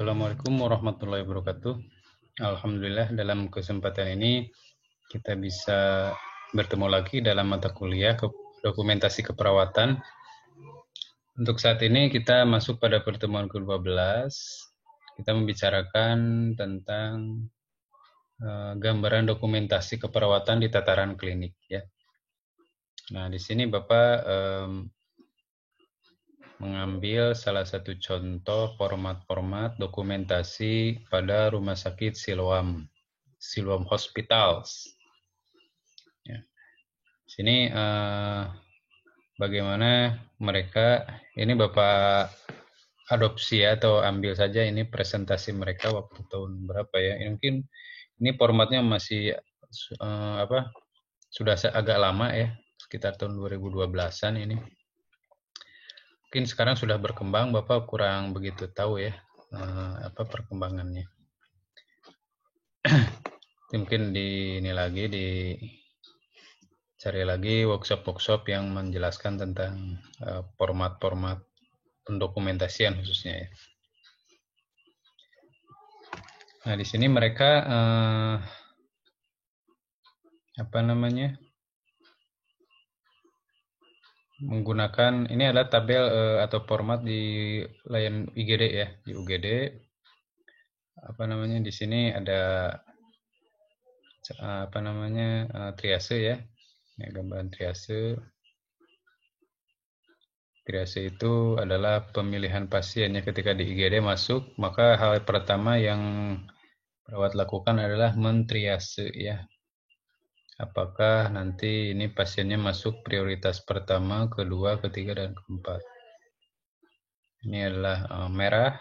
Assalamualaikum warahmatullahi wabarakatuh. Alhamdulillah dalam kesempatan ini kita bisa bertemu lagi dalam mata kuliah dokumentasi keperawatan. Untuk saat ini kita masuk pada pertemuan ke-12. Kita membicarakan tentang gambaran dokumentasi keperawatan di tataran klinik ya. Nah, di sini Bapak mengambil salah satu contoh format-format dokumentasi pada Rumah Sakit Siloam Hospitals. Ya. Sini bagaimana mereka, ini Bapak adopsi ya, atau ambil saja ini presentasi mereka waktu tahun berapa ya. Mungkin ini formatnya masih sudah agak lama ya, sekitar tahun 2012-an ini. Mungkin sekarang sudah berkembang, Bapak kurang begitu tahu ya apa perkembangannya. Mungkin cari lagi workshop-workshop yang menjelaskan tentang format-format pendokumentasian khususnya ya. Nah, di sini mereka menggunakan, ini adalah tabel atau format di layan IGD ya, di UGD. Di sini ada triase ya. Ini gambaran triase. Triase itu adalah pemilihan pasiennya ketika di IGD masuk, maka hal pertama yang perawat lakukan adalah mentriase ya. Apakah nanti ini pasiennya masuk prioritas pertama, kedua, ketiga, dan keempat. Ini adalah merah,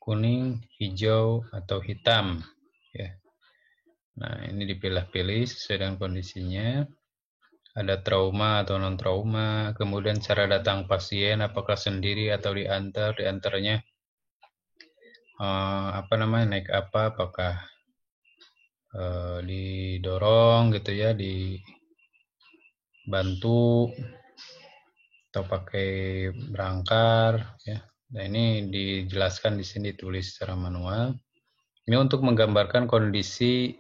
kuning, hijau, atau hitam ya. Nah, ini dipilah-pilih sesuai dengan kondisinya. Ada trauma atau non trauma, kemudian cara datang pasien, apakah sendiri atau diantar, diantaranya naik apa, apakah didorong gitu ya, dibantu atau pakai berangkar ya. Nah, ini dijelaskan di sini, ditulis secara manual. Ini untuk menggambarkan kondisi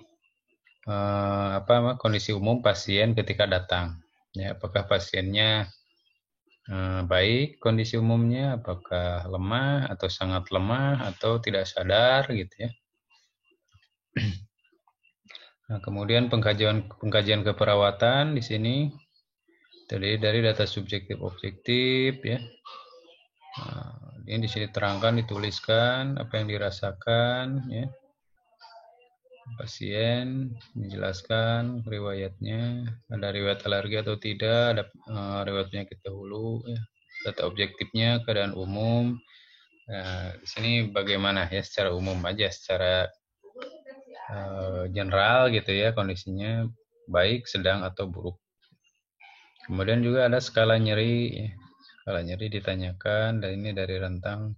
kondisi umum pasien ketika datang ya, apakah pasiennya baik kondisi umumnya, apakah lemah atau sangat lemah atau tidak sadar gitu ya. Nah, kemudian pengkajian keperawatan di sini terdiri dari data subjektif objektif ya. Nah, ini di sini terangkan, dituliskan apa yang dirasakan ya. Pasien menjelaskan riwayatnya, ada riwayat alergi atau tidak, ada riwayat penyakit dahulu, ya. Data objektifnya, keadaan umum. Nah, di sini bagaimana ya, secara umum aja, secara general gitu ya, kondisinya baik, sedang, atau buruk. Kemudian juga ada skala nyeri, ya. Skala nyeri ditanyakan, dan ini dari rentang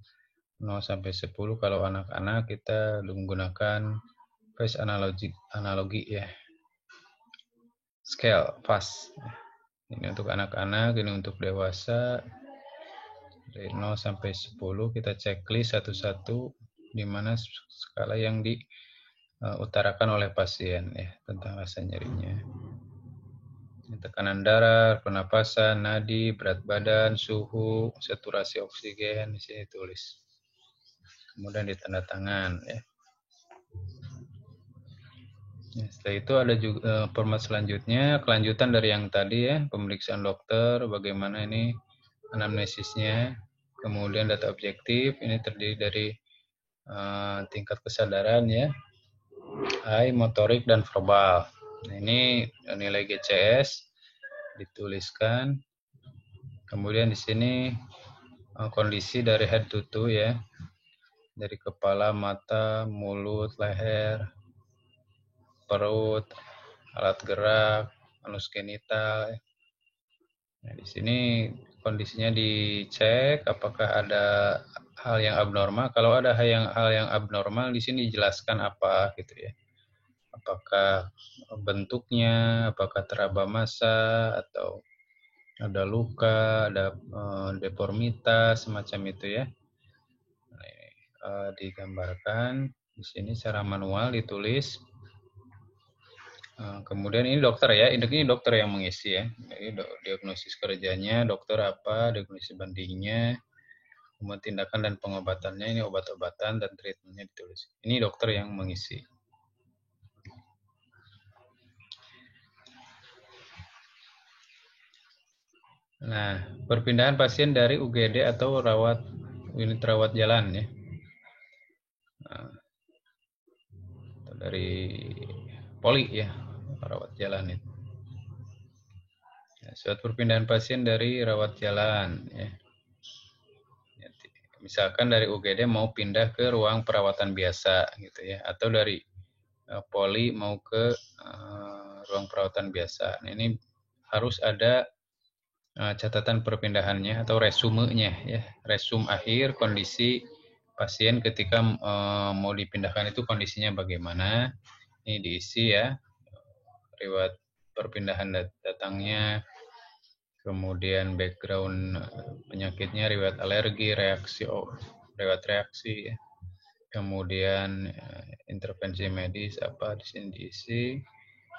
0 sampai 10. Kalau anak-anak kita menggunakan face analogi ya, scale fast. Ini untuk anak-anak, ini untuk dewasa. Dari 0 sampai 10 kita checklist satu-satu di mana skala yang diutarakan oleh pasien ya tentang rasa nyerinya. Ini tekanan darah, pernapasan, nadi, berat badan, suhu, saturasi oksigen, di sini tulis. Kemudian ditanda tangan ya. Ya, setelah itu ada juga format selanjutnya, kelanjutan dari yang tadi ya, pemeriksaan dokter, bagaimana ini anamnesisnya, kemudian data objektif, ini terdiri dari tingkat kesadaran ya, eye, motorik, dan verbal. Nah, ini nilai GCS dituliskan, kemudian di sini kondisi dari head to toe ya, dari kepala, mata, mulut, leher, perut, alat gerak, anus genital. Nah, di sini kondisinya dicek apakah ada hal yang abnormal. Kalau ada hal yang abnormal di sini dijelaskan apa gitu ya. Apakah bentuknya, apakah teraba massa atau ada luka, ada deformitas semacam itu ya. digambarkan di sini secara manual ditulis. Kemudian ini dokter ya, ini dokter yang mengisi ya. Jadi diagnosis kerjanya, dokter apa, diagnosis bandingnya, kemudian tindakan dan pengobatannya, ini obat-obatan dan treatmentnya ditulis. Ini dokter yang mengisi. Nah, perpindahan pasien dari UGD atau unit rawat jalan ya. Nah, dari poli ya, rawat jalan itu. Suatu perpindahan pasien dari rawat jalan ya. Misalkan dari UGD mau pindah ke ruang perawatan biasa gitu ya, atau dari poli mau ke ruang perawatan biasa. Nah, ini harus ada catatan perpindahannya atau resumenya ya, resum akhir kondisi pasien ketika mau dipindahkan itu kondisinya bagaimana. Ini diisi ya, riwayat perpindahan datangnya, kemudian background penyakitnya, riwayat alergi, riwayat reaksi ya. Kemudian intervensi medis apa di sini diisi.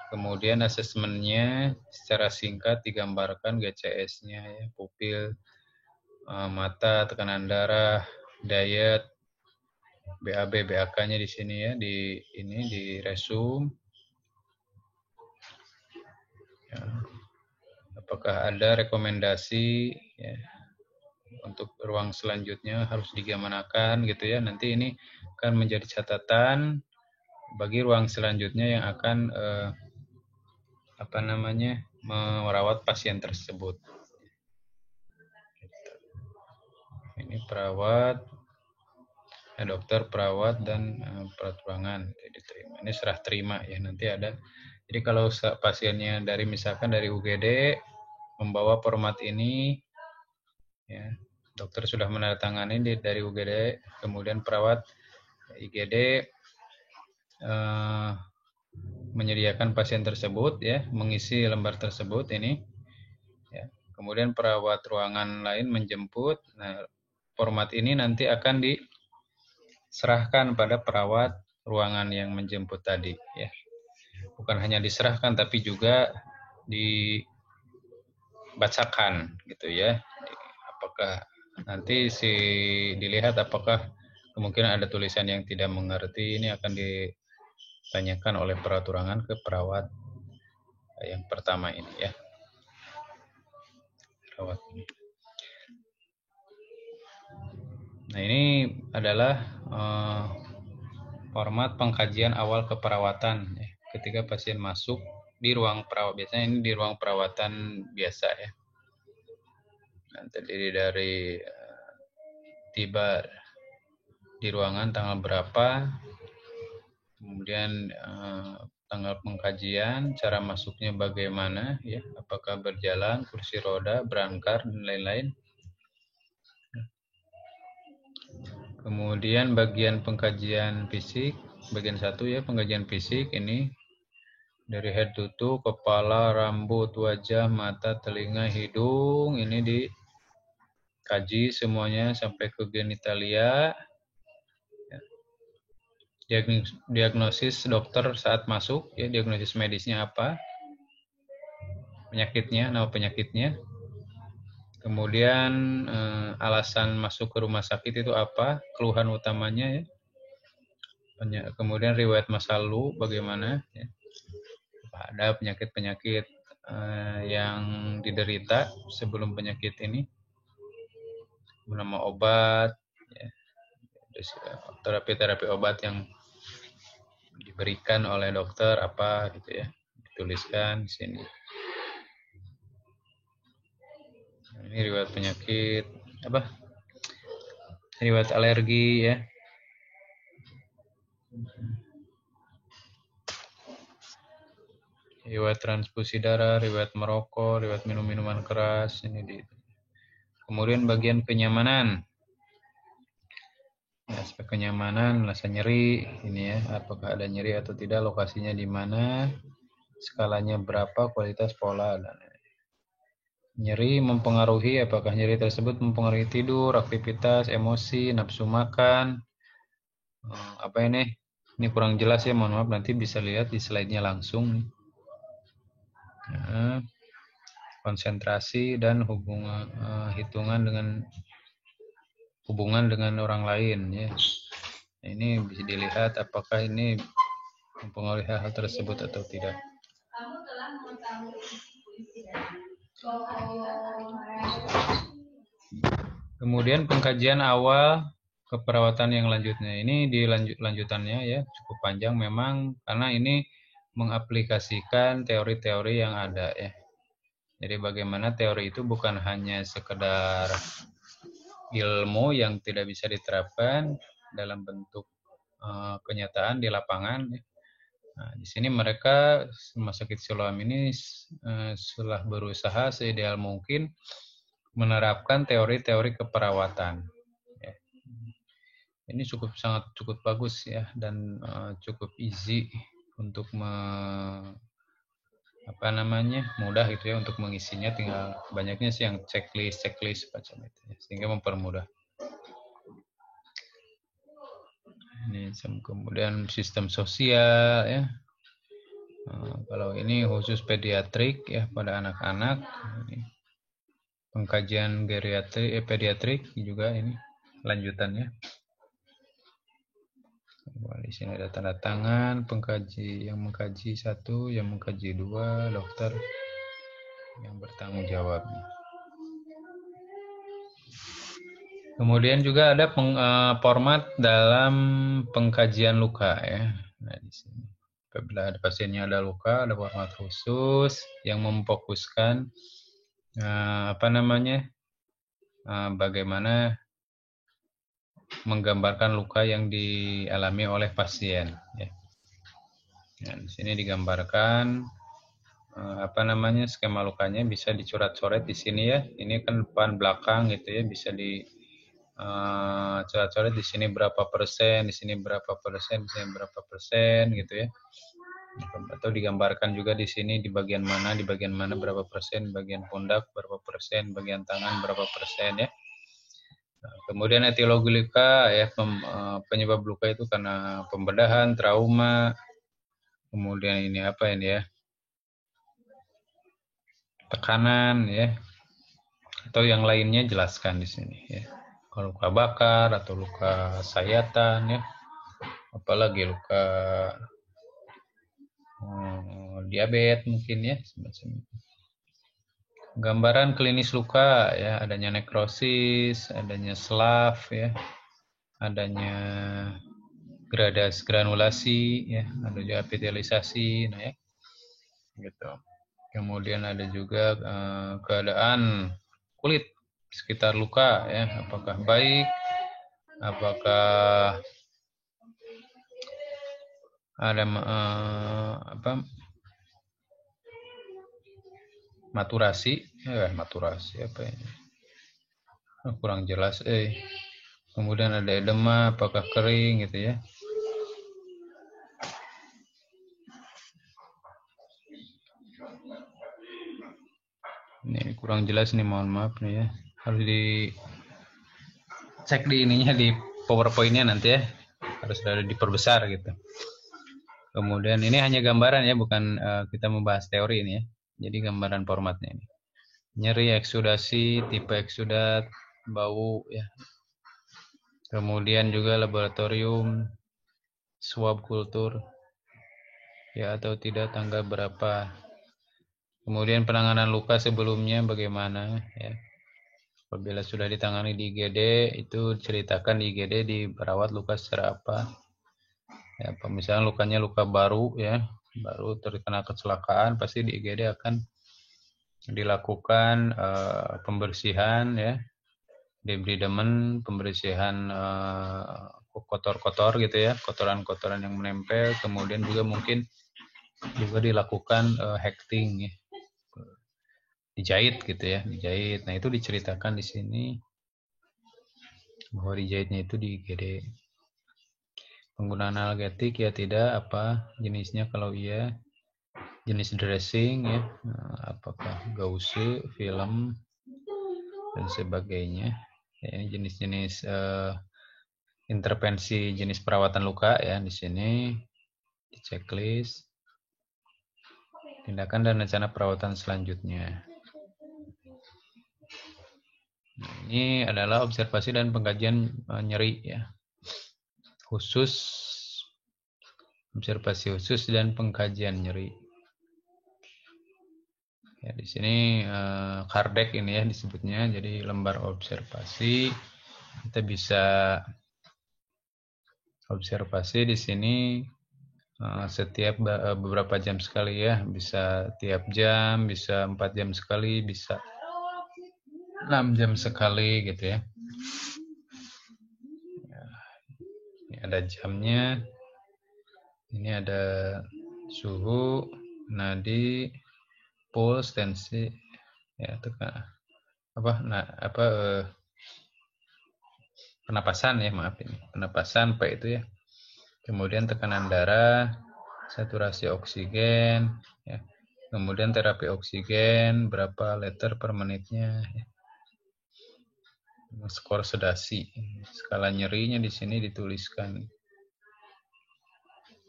Kemudian asesmennya secara singkat digambarkan GCS-nya ya, pupil, mata, tekanan darah, diet, BAB, BAK-nya di sini ya, di resum. Ya. Apakah ada rekomendasi ya, untuk ruang selanjutnya harus digimanakan gitu ya. Nanti ini akan menjadi catatan bagi ruang selanjutnya yang akan merawat pasien tersebut. Ini perawat, dokter, perawat, dan perawat ruangan diterima. Ini serah terima ya, nanti ada. Jadi kalau pasiennya misalkan dari UGD membawa format ini, ya, dokter sudah menandatangani dari UGD, kemudian perawat IGD menyediakan pasien tersebut ya, mengisi lembar tersebut ini. Ya. Kemudian perawat ruangan lain menjemput. Nah, format ini nanti akan diserahkan pada perawat ruangan yang menjemput tadi ya. Bukan hanya diserahkan tapi juga dibacakan gitu ya. Apakah nanti dilihat apakah kemungkinan ada tulisan yang tidak mengerti, ini akan ditanyakan oleh perawat ruangan ke perawat yang pertama ini ya. Perawat ini. Nah, ini adalah format pengkajian awal keperawatan ya. Ketika pasien masuk di ruang perawat, biasanya ini di ruang perawatan biasa ya. Nah, terdiri dari tiba di ruangan tanggal berapa, kemudian tanggal pengkajian, cara masuknya bagaimana ya, apakah berjalan, kursi roda, berangkar dan lain-lain. Kemudian bagian pengkajian fisik, bagian 1 ya, pengkajian fisik ini dari head to toe, kepala, rambut, wajah, mata, telinga, hidung, ini dikaji semuanya sampai ke genitalia. Diagnosis dokter saat masuk, ya, diagnosis medisnya apa, penyakitnya, nama penyakitnya. Kemudian alasan masuk ke rumah sakit itu apa, keluhan utamanya ya. Kemudian riwayat masa lalu bagaimana ya. Ada penyakit-penyakit yang diderita sebelum penyakit ini, nama obat ya. Terapi-terapi obat yang diberikan oleh dokter apa gitu ya, dituliskan di sini. Ini riwayat penyakit apa, riwayat alergi ya, riwayat transfusi darah, riwayat merokok, riwayat minum minuman keras ini kemudian bagian kenyamanan ya, aspek kenyamanan, rasa nyeri ini ya, apakah ada nyeri atau tidak, lokasinya di mana, skalanya berapa, kualitas, pola, dan nyeri mempengaruhi, apakah nyeri tersebut mempengaruhi tidur, aktivitas, emosi, nafsu makan, Apa ini? Ini kurang jelas ya, mohon maaf, nanti bisa lihat di slide-nya langsung. Nah, konsentrasi dan hubungan dengan orang lain ya. Nah, ini bisa dilihat apakah ini mempengaruhi hal tersebut atau tidak. Kemudian pengkajian awal keperawatan yang lanjutnya. Ini lanjutannya ya, cukup panjang memang karena ini mengaplikasikan teori-teori yang ada ya. Jadi bagaimana teori itu bukan hanya sekedar ilmu yang tidak bisa diterapkan dalam bentuk kenyataan di lapangan. Nah, di sini mereka Rumah Sakit Siloam ini setelah berusaha seideal mungkin menerapkan teori-teori keperawatan. Ya. Ini sangat cukup bagus ya dan cukup easy untuk mudah gitu ya untuk mengisinya, tinggal banyaknya sih yang checklist macam itu ya, sehingga mempermudah. Ini kemudian sistem sosial ya. Kalau ini khusus pediatrik ya pada anak-anak. Pengkajian pediatrik juga ini lanjutannya. Di sini ada tanda tangan pengkaji yang mengkaji 1, yang mengkaji 2, dokter yang bertanggung jawab. Kemudian juga ada format dalam pengkajian luka ya. Nah, di sini apabila ada pasiennya ada luka, ada format khusus yang memfokuskan bagaimana menggambarkan luka yang dialami oleh pasien. Ya. Nah, di sini digambarkan skema lukanya, bisa dicoret-coret di sini ya. Ini kan depan belakang gitu ya, bisa coret-coret di sini berapa persen, di sini berapa persen, di sini berapa persen gitu ya. Atau digambarkan juga di sini di bagian mana berapa persen, bagian pundak berapa persen, bagian tangan berapa persen ya. Nah, kemudian etiologi luka ya, penyebab luka itu karena pembedahan, trauma, kemudian ini ya, tekanan ya, atau yang lainnya jelaskan di sini ya. Kalau luka bakar atau luka sayatan ya, apalagi luka diabetes mungkin ya, semacam itu. Gambaran klinis luka ya, adanya nekrosis, adanya SLAF ya, adanya granulasi ya, ada juga epitelisasi, nah ya, gitu. Kemudian ada juga keadaan kulit sekitar luka ya, apakah baik, apakah ada maturasi apa ya? Kurang jelas Kemudian ada edema, apakah kering gitu ya. Ini kurang jelas nih, mohon maaf nih ya. Harus cek di ininya, di PowerPoint-nya nanti ya. Harus ada diperbesar gitu. Kemudian ini hanya gambaran ya, bukan kita membahas teori ini ya. Jadi gambaran formatnya ini. Nyeri, eksudasi, tipe eksudat, bau ya. Kemudian juga laboratorium, swab kultur ya atau tidak, tanggal berapa. Kemudian penanganan luka sebelumnya bagaimana ya. Apabila sudah ditangani di IGD, itu ceritakan di IGD diperawat luka secara apa. Ya, misalnya lukanya luka baru ya, baru terkena kecelakaan, pasti di IGD akan dilakukan pembersihan ya, debridemen, pembersihan kotor-kotor gitu ya, kotoran-kotoran yang menempel, kemudian juga mungkin juga dilakukan hecting ya, dijahit gitu ya, dijahit. Nah, itu diceritakan di sini bahwa dijahitnya itu di IGD. Penggunaan analgetik ya tidak, apa jenisnya, kalau iya, jenis dressing ya, apakah gauze, film dan sebagainya. Ya, ini jenis-jenis intervensi jenis perawatan luka ya di sini di checklist. Tindakan dan rencana perawatan selanjutnya. Nah, ini adalah observasi dan pengkajian nyeri ya. Khusus observasi khusus dan pengkajian nyeri. Ya, di sini Kardec ini ya disebutnya. Jadi lembar observasi kita bisa observasi di sini setiap beberapa jam sekali ya, bisa tiap jam, bisa 4 jam sekali, bisa 6 jam sekali gitu ya. Ini ada jamnya, ini ada suhu, nadi, puls, tensi, ya tekan penapasan ya, maaf ini penapasan P itu ya. Kemudian tekanan darah, saturasi oksigen, ya. Kemudian terapi oksigen berapa liter per menitnya, ya. Skor sedasi, skala nyerinya di sini dituliskan.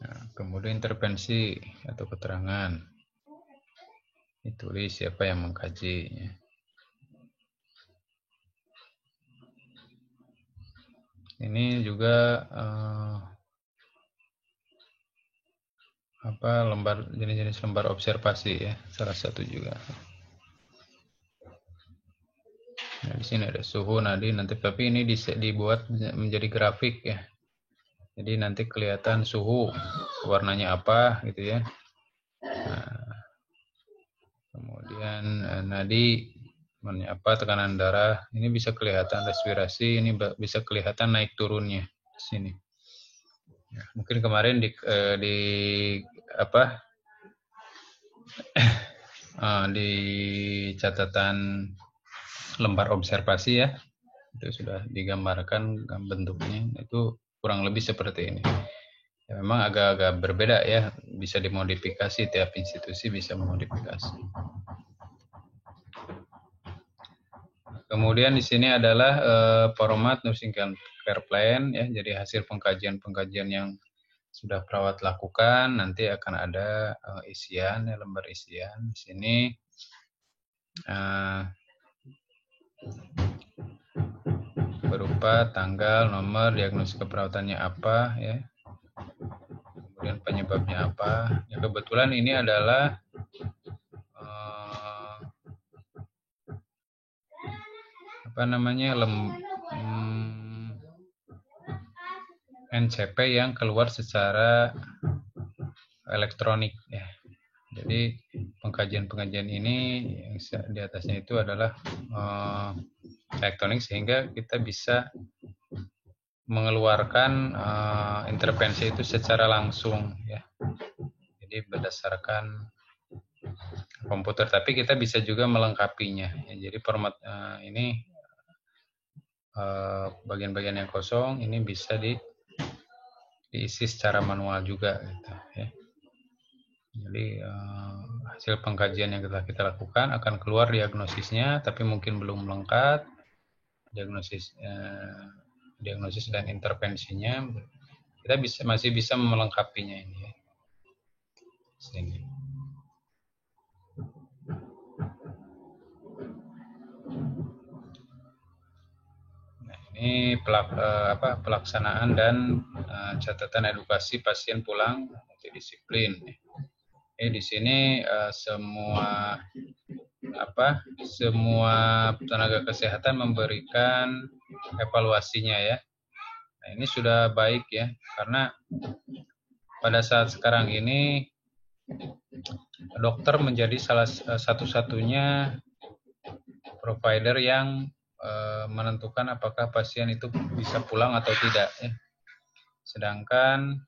Nah, kemudian intervensi atau keterangan, ditulis siapa yang mengkaji. Ya. Ini juga lembar jenis-jenis lembar observasi ya, salah satu juga. Nah, di sini ada suhu nadi nanti, tapi ini dibuat menjadi grafik ya. Jadi nanti kelihatan suhu warnanya apa gitu ya. Nah, kemudian nadi warnanya apa, tekanan darah ini bisa kelihatan, respirasi ini bisa kelihatan naik turunnya di sini. Ya, mungkin kemarin di di catatan lembar observasi ya, itu sudah digambarkan bentuknya, itu kurang lebih seperti ini. Ya, memang agak-agak berbeda ya, bisa dimodifikasi, tiap institusi bisa memodifikasi. Kemudian di sini adalah format nursing care plan ya, jadi hasil pengkajian yang sudah perawat lakukan, nanti akan ada isian ya, lembar isian di sini. Berupa tanggal, nomor, diagnosis keperawatannya apa ya, kemudian penyebabnya apa. Ya, kebetulan ini adalah NCP yang keluar secara elektronik ya. Jadi pengkajian ini yang di atasnya itu adalah elektronik, sehingga kita bisa mengeluarkan intervensi itu secara langsung ya. Jadi berdasarkan komputer, tapi kita bisa juga melengkapinya ya. Jadi format ini bagian-bagian yang kosong ini bisa diisi secara manual juga gitu ya. Jadi hasil pengkajian yang kita lakukan akan keluar diagnosisnya, tapi mungkin belum lengkap diagnosis dan intervensinya. Kita masih bisa melengkapinya ini ya. Sini. Nah, ini pelaksanaan dan catatan edukasi pasien pulang multidisiplin. Di sini semua tenaga kesehatan memberikan evaluasinya ya. Nah, ini sudah baik ya, karena pada saat sekarang ini dokter menjadi salah satu-satunya provider yang menentukan apakah pasien itu bisa pulang atau tidak ya. Sedangkan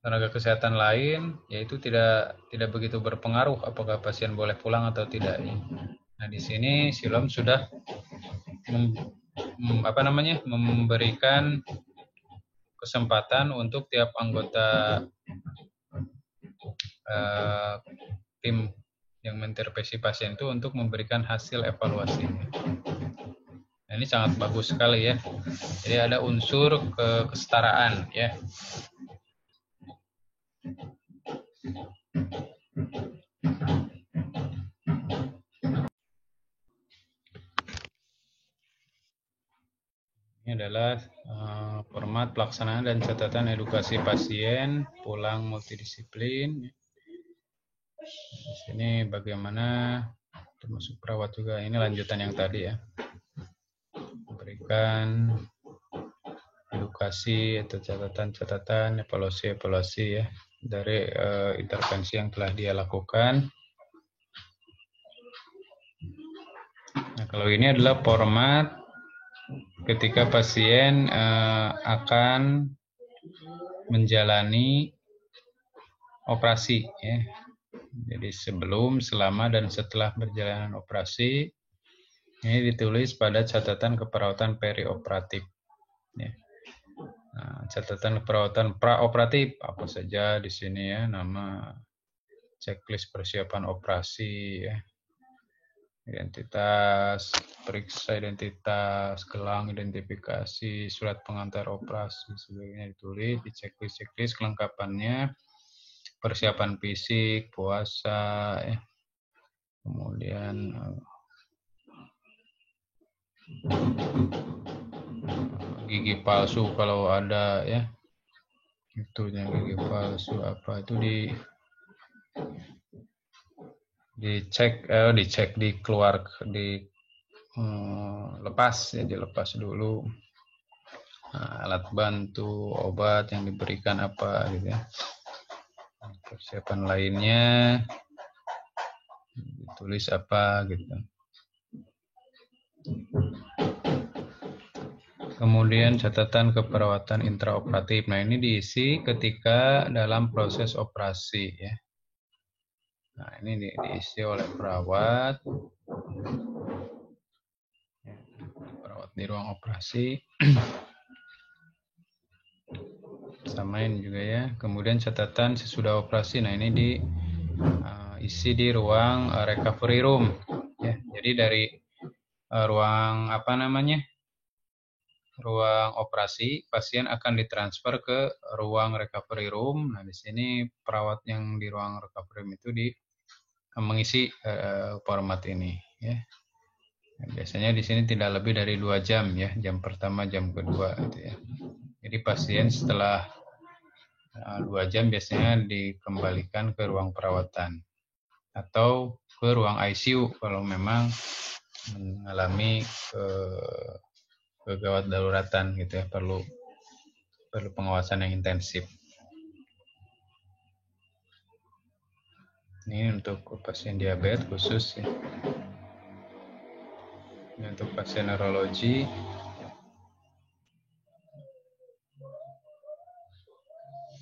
tenaga kesehatan lain yaitu tidak begitu berpengaruh apakah pasien boleh pulang atau tidak. Nah, di sini Silom sudah memberikan kesempatan untuk tiap anggota tim yang mengintervensi pasien itu untuk memberikan hasil evaluasi. Nah, ini sangat bagus sekali ya. Jadi ada unsur kesetaraan ya. Ini adalah format pelaksanaan dan catatan edukasi pasien pulang multidisiplin. Di sini bagaimana termasuk perawat juga. Ini lanjutan yang tadi ya. Memberikan edukasi atau catatan-catatan, evaluasi ya dari intervensi yang telah dia lakukan. Nah, kalau ini adalah format ketika pasien akan menjalani operasi ya. Jadi sebelum, selama, dan setelah perjalanan operasi ini ditulis pada catatan keperawatan perioperatif ya. Nah, catatan keperawatan praoperatif apa saja di sini ya, nama, checklist persiapan operasi ya. Identitas, periksa identitas, gelang identifikasi, surat pengantar operasi, sebagainya ditulis di checklist kelengkapannya, persiapan fisik, puasa, ya. Kemudian gigi palsu kalau ada ya, itu yang gigi palsu apa itu dilepas ya, dilepas dulu. Nah, alat bantu, obat yang diberikan apa gitu ya. Persiapan lainnya ditulis apa gitu. Kemudian catatan keperawatan intraoperatif. Nah, ini diisi ketika dalam proses operasi ya. Nah, ini diisi oleh perawat di ruang operasi. Samain juga ya. Kemudian catatan sesudah operasi. Nah, ini diisi di ruang recovery room ya. Jadi dari ruang ruang operasi, pasien akan ditransfer ke ruang recovery room. Nah, di sini perawat yang di ruang recovery room itu mengisi format ini ya. Nah, biasanya di sini tidak lebih dari 2 jam ya, jam pertama, jam kedua gitu ya. Jadi pasien setelah 2 jam biasanya dikembalikan ke ruang perawatan atau ke ruang ICU kalau memang mengalami kegawat daruratan gitu ya, perlu pengawasan yang intensif. Ini untuk pasien diabetes khusus ya. Ini untuk pasien neurologi.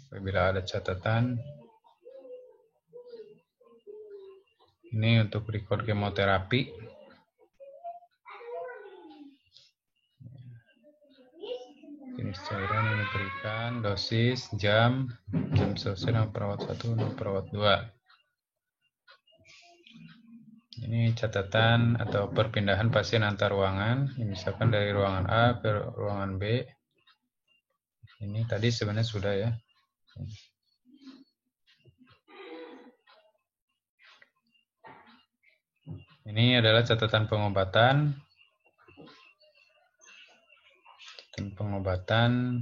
Apabila ada catatan. Ini untuk record kemoterapi. Jenis cairan yang diberikan, dosis, jam selesai dengan perawat 1 dan perawat 2. Ini catatan atau perpindahan pasien antar ruangan, misalkan dari ruangan A ke ruangan B. Ini tadi sebenarnya sudah ya. Ini adalah catatan pengobatan.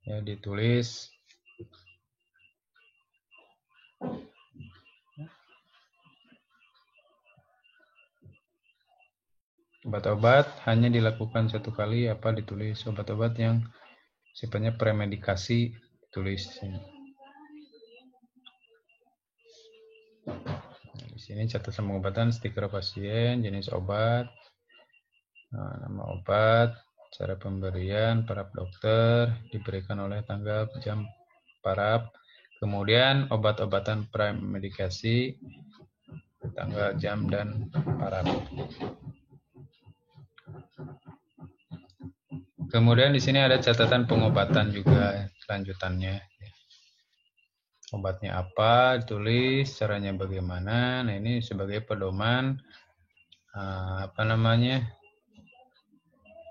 Ya, ditulis obat-obat hanya dilakukan 1 kali, apa ditulis obat-obat yang sifatnya premedikasi ditulis di sini. Nah, di sini catatan pengobatan, stiker pasien, jenis obat, nama obat, cara pemberian, paraf dokter, diberikan oleh tanggal, jam, paraf, kemudian obat-obatan premedikasi, tanggal, jam, dan paraf. Kemudian di sini ada catatan pengobatan juga lanjutannya. Obatnya apa, tulis caranya bagaimana. Nah, ini sebagai pedoman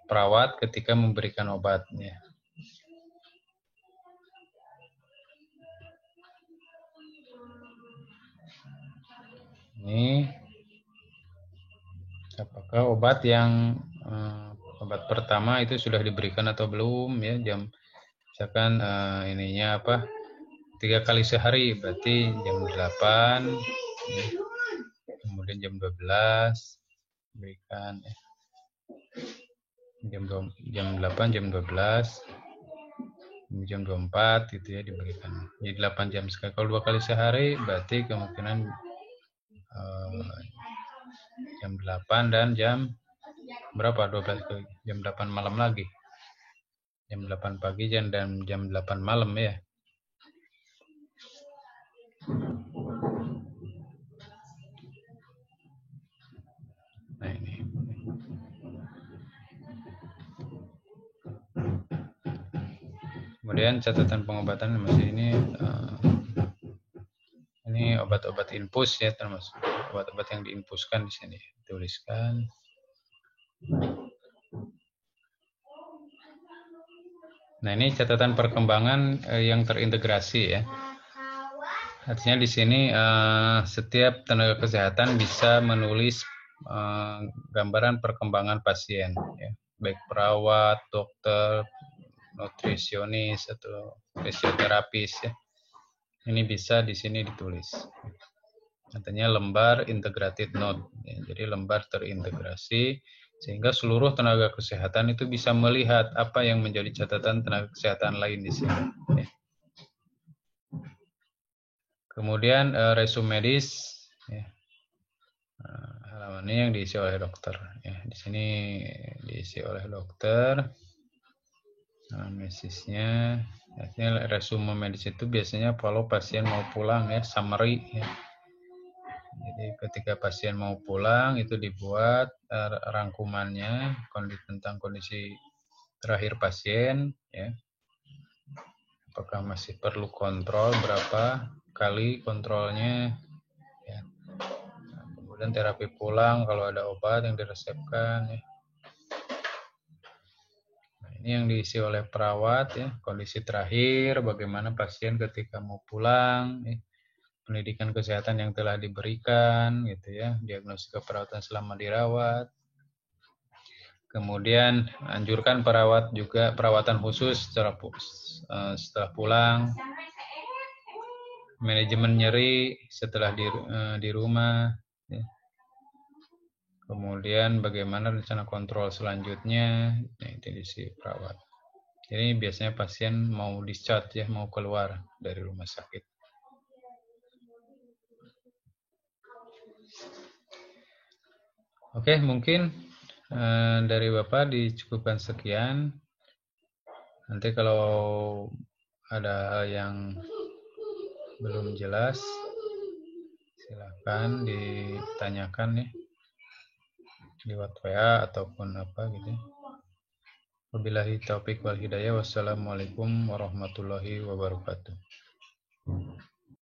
perawat ketika memberikan obatnya. Ini apakah obat yang obat pertama itu sudah diberikan atau belum ya, jam misalkan ininya apa 3 kali sehari, berarti jam 8 ya. Kemudian jam 12 berikan ya. jam 8 jam 12 jam 24 gitu ya diberikan. Jadi 8 jam sekali. Kalau 2 kali sehari berarti kemungkinan jam 8 dan jam berapa? 12 ke jam 8 malam lagi. Jam 8 pagi dan jam 8 malam ya. Nah ini. Kemudian catatan pengobatan masih ini obat-obat infus ya, termasuk obat-obat yang diinfuskan di sini. Tuliskan. Nah, ini catatan perkembangan yang terintegrasi ya. Artinya di sini setiap tenaga kesehatan bisa menulis gambaran perkembangan pasien ya. Baik perawat, dokter, nutrisionis atau fisioterapis ya. Ini bisa di sini ditulis. Artinya lembar integrated note. Ya, jadi lembar terintegrasi sehingga seluruh tenaga kesehatan itu bisa melihat apa yang menjadi catatan tenaga kesehatan lain di sini. Ya. Kemudian resume medis, ya. Halaman ini yang diisi oleh dokter. Ya, di sini diisi oleh dokter. Mesisnya, artinya resume medis itu biasanya kalau pasien mau pulang ya, summary ya. Jadi ketika pasien mau pulang itu dibuat rangkumannya tentang kondisi terakhir pasien ya. Apakah masih perlu kontrol, berapa kali kontrolnya ya. Nah, kemudian terapi pulang kalau ada obat yang diresepkan ya. Nah, ini yang diisi oleh perawat ya, kondisi terakhir bagaimana pasien ketika mau pulang ya. Pendidikan kesehatan yang telah diberikan gitu ya, diagnosis keperawatan selama dirawat. Kemudian anjurkan perawat juga perawatan khusus setelah pulang. Manajemen nyeri setelah di rumah. Ya. Kemudian bagaimana rencana kontrol selanjutnya, nah, itu diisi perawat. Jadi biasanya pasien mau discharge ya, mau keluar dari rumah sakit. Oke, mungkin dari Bapak dicukupkan sekian. Nanti kalau ada hal yang belum jelas, silakan ditanyakan ya lewat WA ataupun apa gitu. Wabillahi taufiq wal hidayah. Wassalamualaikum warahmatullahi wabarakatuh.